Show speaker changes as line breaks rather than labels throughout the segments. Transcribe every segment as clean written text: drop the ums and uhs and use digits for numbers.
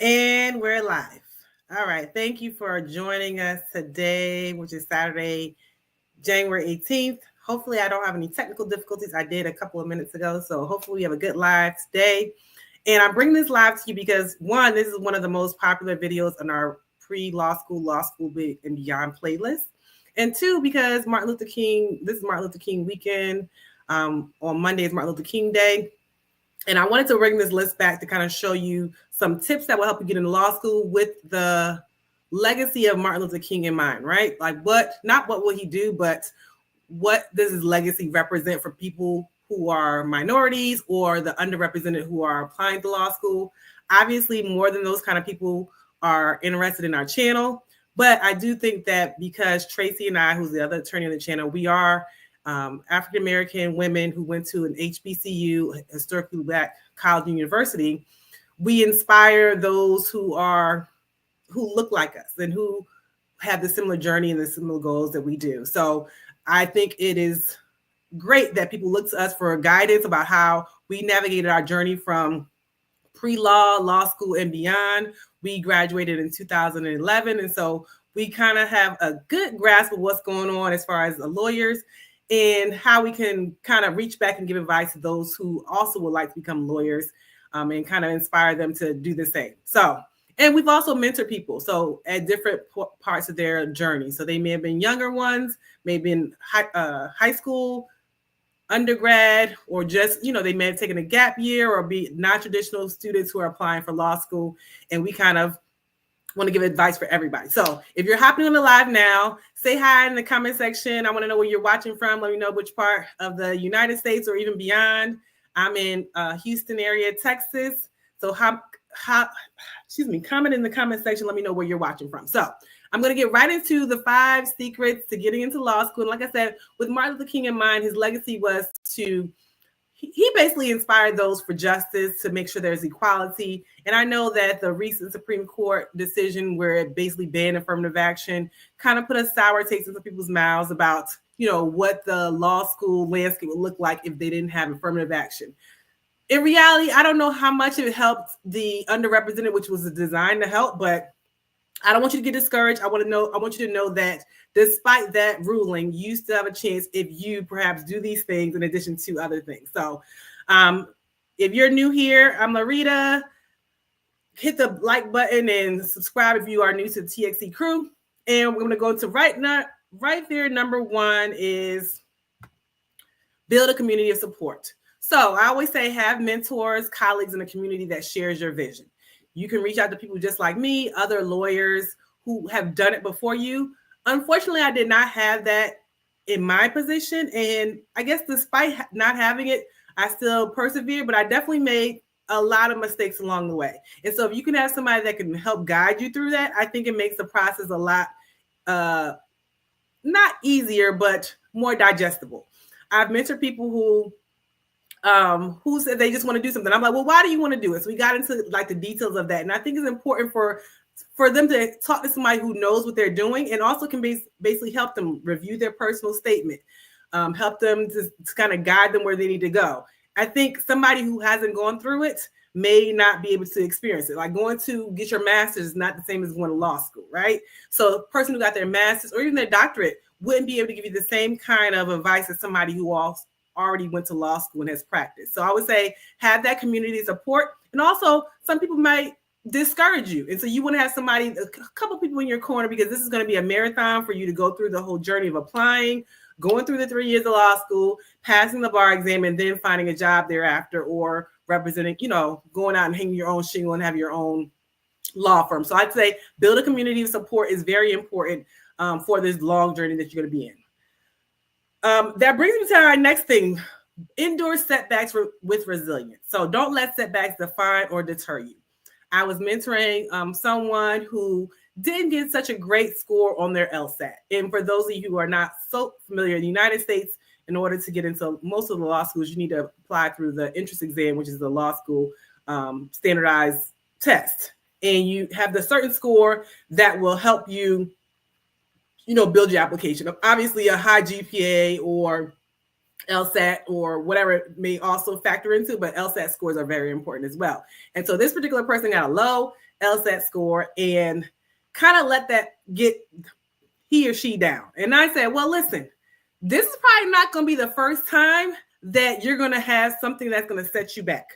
And we're live. All right. Thank you for joining us today, which is Saturday, January 18th. Hopefully, I don't have any technical difficulties. I did a couple of minutes ago. So, hopefully, we have a good live today. And I'm bringing this live to you because, one, this is one of the most popular videos on our pre-law school, law school, and beyond playlist. And two, because this is Martin Luther King weekend. On Monday is Martin Luther King Day. And I wanted to bring this list back to kind of show you some tips that will help you get into law school with the legacy of Martin Luther King in mind, right? Like not what will he do, but what does his legacy represent for people who are minorities or the underrepresented who are applying to law school? Obviously, more than those kind of people are interested in our channel. But I do think that because Tracy and I, who's the other attorney on the channel, we are African-American women who went to an HBCU, historically Black college and university, we inspire those who look like us and who have the similar journey and the similar goals that we do. So I think it is great that people look to us for guidance about how we navigated our journey from pre-law, law school, and beyond. We graduated in 2011, and so we kind of have a good grasp of what's going on as far as the lawyers and how we can kind of reach back and give advice to those who also would like to become lawyers, and kind of inspire them to do the same. So, and we've also mentored people, so at different parts of their journey. So they may have been younger ones, maybe in high school, undergrad, or just, they may have taken a gap year or be non-traditional students who are applying for law school. And we kind of want to give advice for everybody. So if you're hopping on the live now, say hi in the comment section. I want to know where you're watching from. Let me know which part of the United States or even beyond. I'm in Houston area, Texas. So comment in the comment section. Let me know where you're watching from. So I'm going to get right into the 5 secrets to getting into law school. And like I said, with Martin Luther King in mind, his legacy was he basically inspired those for justice, to make sure there's equality. And I know that the recent Supreme Court decision where it basically banned affirmative action kind of put a sour taste in some people's mouths about, what the law school landscape would look like if they didn't have affirmative action. In reality, I don't know how much it helped the underrepresented, which was designed to help, but I don't want you to get discouraged. I want you to know that despite that ruling, you still have a chance if you perhaps do these things in addition to other things. So if you're new here, I'm Larita. Hit the like button and subscribe if you are new to the TXC crew. And we're going to go to right there. Number 1 is build a community of support. So I always say have mentors, colleagues in a community that shares your vision. You can reach out to people just like me, other lawyers who have done it before you. Unfortunately, I did not have that in my position. And I guess despite not having it, I still persevered, but I definitely made a lot of mistakes along the way. And so if you can have somebody that can help guide you through that, I think it makes the process a lot, not easier, but more digestible. I've mentored people who said they just want to do something. I'm like, well, why do you want to do it? So we got into like the details of that. And I think it's important for them to talk to somebody who knows what they're doing and also can basically help them review their personal statement, help them to kind of guide them where they need to go. I think somebody who hasn't gone through it may not be able to experience it. Like going to get your master's is not the same as going to law school, right? So a person who got their master's or even their doctorate wouldn't be able to give you the same kind of advice as somebody who already went to law school and has practiced. So I would say have that community support. And also some people might discourage you. And so you want to have a couple people in your corner, because this is going to be a marathon for you to go through the whole journey of applying, going through the 3 years of law school, passing the bar exam, and then finding a job thereafter, or representing, going out and hanging your own shingle and have your own law firm. So I'd say build a community of support is very important for this long journey that you're going to be in. That brings me to our next thing: endure setbacks with resilience. So don't let setbacks define or deter you. I was mentoring someone who didn't get such a great score on their LSAT. And for those of you who are not so familiar, in the United States, in order to get into most of the law schools, you need to apply through the entrance exam, which is the law school standardized test. And you have the certain score that will help you, build your application. Obviously, a high GPA or LSAT or whatever it may also factor into, but LSAT scores are very important as well. And so this particular person got a low LSAT score and kind of let that get he or she down. And I said, well, listen, this is probably not going to be the first time that you're going to have something that's going to set you back.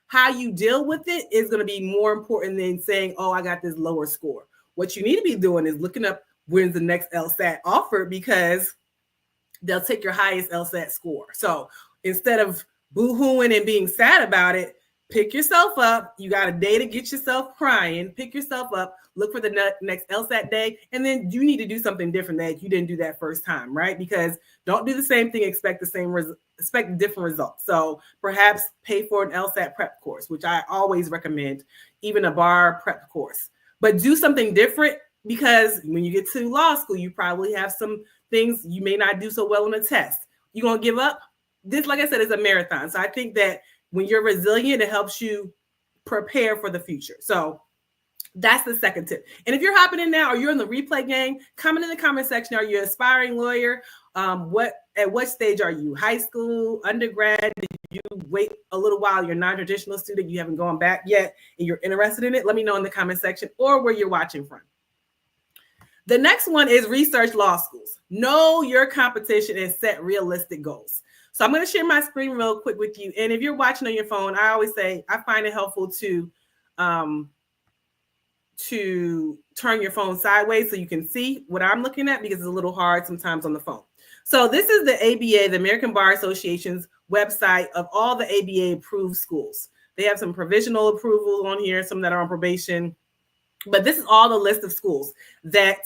How you deal with it is going to be more important than saying, oh, I got this lower score. What you need to be doing is looking up when's the next LSAT offered, because they'll take your highest LSAT score. So instead of boo-hooing and being sad about it, pick yourself up. You got a day to get yourself crying. Pick yourself up. Look for the next LSAT day. And then you need to do something different that you didn't do that first time, right? Because don't do the same thing, expect different results. So perhaps pay for an LSAT prep course, which I always recommend, even a bar prep course. But do something different, because when you get to law school, you probably have some things you may not do so well on a test. You gonna give up? This, like I said, is a marathon. So I think that when you're resilient, it helps you prepare for the future. So that's the second tip. And if you're hopping in now or you're in the replay game, comment in the comment section. Are you an aspiring lawyer? At what stage are you? High school, undergrad? Did you wait a little while? You're a non-traditional student, you haven't gone back yet, and you're interested in it? Let me know in the comment section or where you're watching from. The next one is research law schools. Know your competition and set realistic goals. So I'm going to share my screen real quick with you. And if you're watching on your phone, I always say I find it helpful to turn your phone sideways so you can see what I'm looking at, because it's a little hard sometimes on the phone. So this is the ABA, the American Bar Association's website of all the ABA approved schools. They have some provisional approvals on here, some that are on probation. But this is all the list of schools that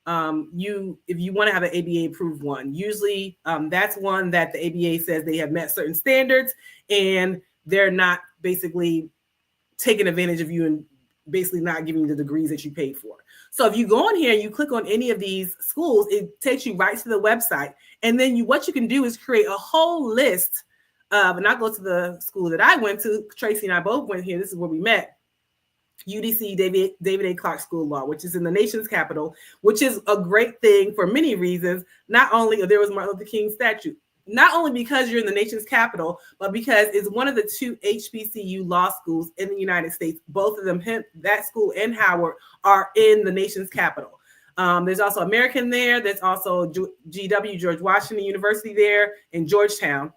if you want to have an ABA approved one, usually that's one that the ABA says they have met certain standards and they're not basically taking advantage of you and basically not giving you the degrees that you paid for. So if you go on here and you click on any of these schools, it takes you right to the website. And then what you can do is create a whole list of, and I'll go to the school that I went to. Tracy and I both went here. This is where we met. UDC, David A. Clark School of Law, which is in the nation's capital, which is a great thing for many reasons. Not only there was Martin Luther King statue, not only because you're in the nation's capital, but because it's one of the 2 HBCU law schools in the United States. Both of them, that school and Howard, are in the nation's capital. There's also American there. There's also GW, George Washington University there in Georgetown.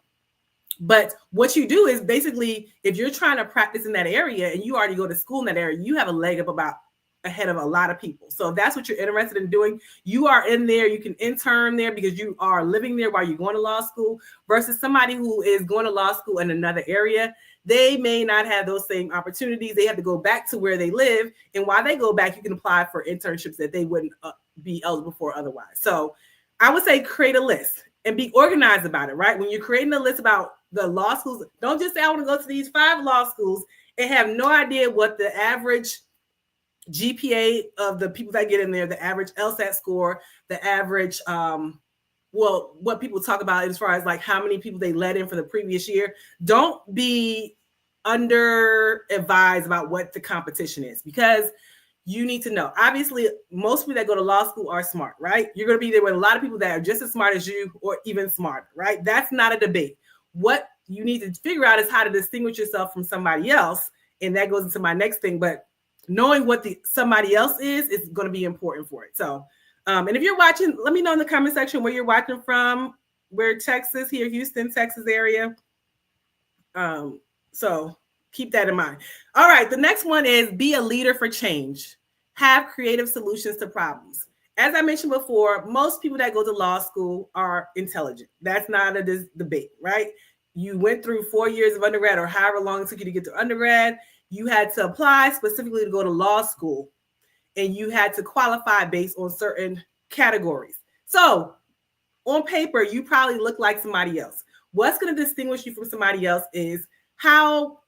But what you do is basically, if you're trying to practice in that area and you already go to school in that area, you have a leg up ahead of a lot of people. So if that's what you're interested in doing, you are in there. You can intern there because you are living there while you're going to law school, versus somebody who is going to law school in another area. They may not have those same opportunities. They have to go back to where they live. And while they go back, you can apply for internships that they wouldn't be eligible for otherwise. So I would say create a list and be organized about it, right? When you're creating a list about the law schools, don't just say, I want to go to these 5 law schools and have no idea what the average GPA of the people that get in there, the average LSAT score, the average, what people talk about as far as like how many people they let in for the previous year. Don't be under advised about what the competition is, because you need to know. Obviously, most people that go to law school are smart, right? You're going to be there with a lot of people that are just as smart as you or even smarter, right? That's not a debate. What you need to figure out is how to distinguish yourself from somebody else. And that goes into my next thing. But knowing what somebody else is going to be important for it. So, and if you're watching, let me know in the comment section where you're watching from. We're Texas here, Houston, Texas area. So keep that in mind. All right. The next one is be a leader for change. Have creative solutions to problems. As I mentioned before, most people that go to law school are intelligent. That's not a debate, right? You went through 4 years of undergrad or however long it took you to get to undergrad. You had to apply specifically to go to law school, and you had to qualify based on certain categories. So on paper, you probably look like somebody else. What's going to distinguish you from somebody else is how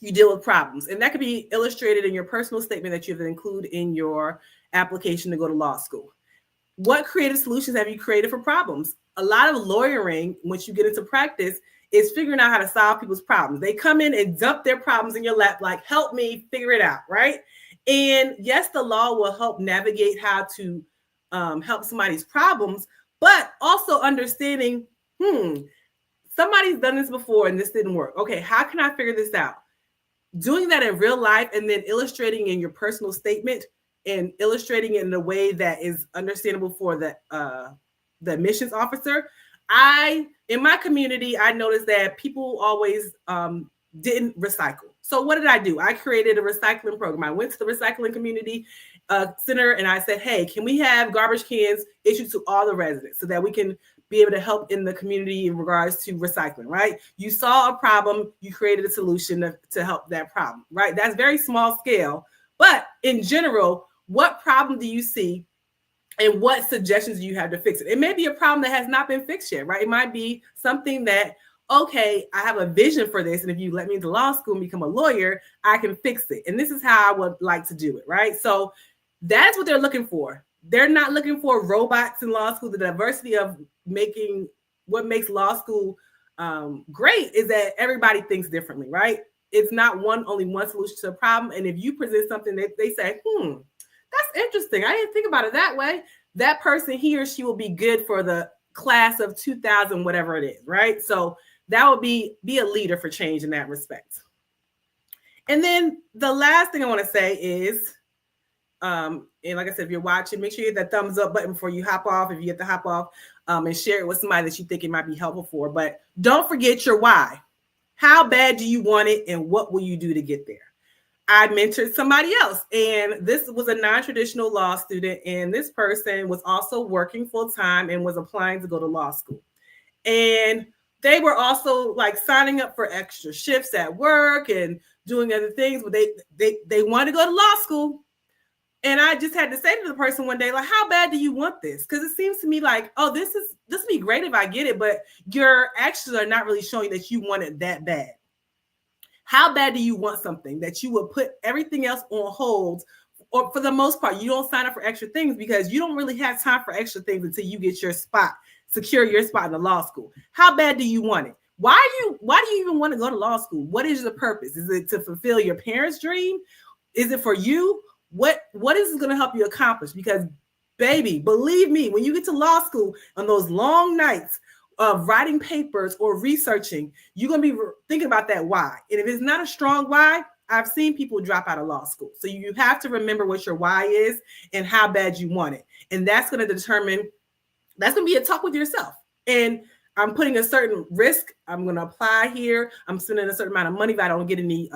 you deal with problems. And that could be illustrated in your personal statement that you have to include in your application to go to law school. What creative solutions have you created for problems? A lot of lawyering, once you get into practice, is figuring out how to solve people's problems. They come in and dump their problems in your lap, like, help me figure it out, right? And yes, the law will help navigate how to help somebody's problems, but also understanding, somebody's done this before and this didn't work. Okay, how can I figure this out? Doing that in real life and then illustrating in your personal statement and illustrating it in a way that is understandable for the admissions officer. In my community, I noticed that people always didn't recycle. So what did I do? I created a recycling program. I went to the recycling community center and I said, hey, can we have garbage cans issued to all the residents so that we can be able to help in the community in regards to recycling, right? You saw a problem, you created a solution to help that problem, right? That's very small scale. But in general, what problem do you see and what suggestions do you have to fix it? It may be a problem that has not been fixed yet, right? It might be something that, okay, I have a vision for this. And if you let me into law school and become a lawyer, I can fix it. And this is how I would like to do it, right? So that's what they're looking for. They're not looking for robots in law school. The diversity of what makes law school great is that everybody thinks differently, right? It's not only one solution to a problem. And if you present something that they say, that's interesting, I didn't think about it that way, that person, he or she will be good for the class of 2000, whatever it is, right? So that would be a leader for change in that respect. And then the last thing I want to say is, and like I said, if you're watching, make sure you hit that thumbs up button before you hop off. If you get to hop off, and share it with somebody that you think it might be helpful for. But don't forget your why. How bad do you want it, and what will you do to get there? I mentored somebody else, and this was a non-traditional law student, and this person was also working full-time and was applying to go to law school. And they were also like signing up for extra shifts at work and doing other things, but they wanted to go to law school. And I just had to say to the person one day, like, how bad do you want this? Because it seems to me like, oh, this would be great if I get it, but your actions are not really showing that you want it that bad. How bad do you want something that you would put everything else on hold? Or for the most part, you don't sign up for extra things because you don't really have time for extra things until you get your spot, secure your spot in the law school. How bad do you want it? Why do you even want to go to law school? What is the purpose? Is it to fulfill your parents' dream? Is it for you? What is going to help you accomplish? Because, baby, believe me, when you get to law school on those long nights of writing papers or researching, you're going to be thinking about that why. And if it's not a strong why, I've seen people drop out of law school. So you have to remember what your why is and how bad you want it. And that's going to determine, that's going to be a talk with yourself. And I'm putting a certain risk. I'm going to apply here. I'm spending a certain amount of money if I don't get any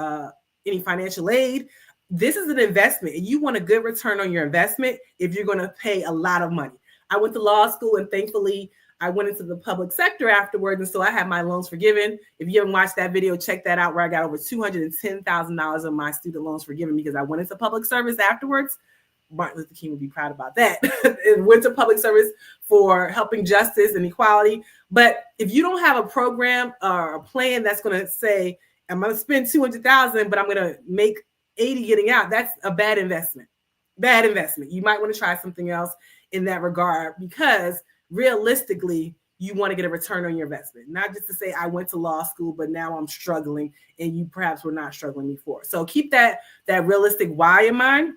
financial aid. This is an investment, and you want a good return on your investment if you're going to pay a lot of money. I went to law school, and thankfully, I went into the public sector afterwards, and so I had my loans forgiven. If you haven't watched that video, check that out, where I got over $210,000 of my student loans forgiven because I went into public service afterwards. Martin Luther King would be proud about that. It went to public service for helping justice and equality. But if you don't have a program or a plan that's going to say, I'm going to spend $200,000, but I'm going to make 80 getting out, that's a bad investment. Bad investment. You might want to try something else in that regard, because realistically, you want to get a return on your investment. Not just to say, I went to law school, but now I'm struggling, and you perhaps were not struggling before. So keep that realistic why in mind.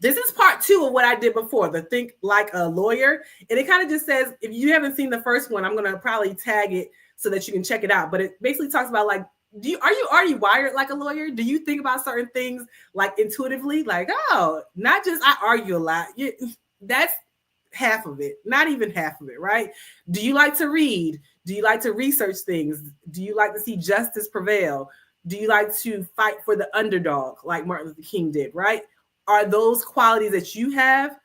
This is part 2 of what I did before, the Think Like a Lawyer. And it kind of just says, if you haven't seen the first one, I'm going to probably tag it so that you can check it out. But it basically talks about, like, are you already wired like a lawyer? Do you think about certain things like intuitively? Like, oh, not just I argue a lot. That's half of it, not even half of it, right? Do you like to read? Do you like to research things? Do you like to see justice prevail? Do you like to fight for the underdog like Martin Luther King did, right? Are those qualities that you have?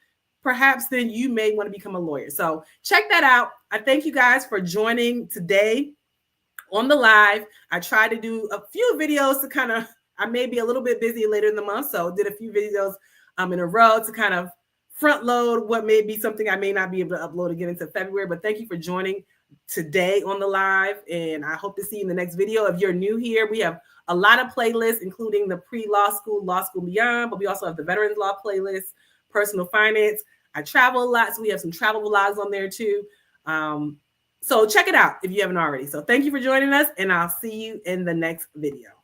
Perhaps then you may want to become a lawyer. So check that out. I thank you guys for joining today on the live. I tried to do a few videos to I may be a little bit busy later in the month, so did a few videos in a row to kind of front load what may be something I may not be able to upload again into February. But thank you for joining today on the live, and I hope to see you in the next video. If you're new here, we have a lot of playlists, including the pre-law school, law school beyond, but we also have the veterans law playlist, personal finance. I travel a lot, so we have some travel vlogs on there too. So check it out if you haven't already. So thank you for joining us, and I'll see you in the next video.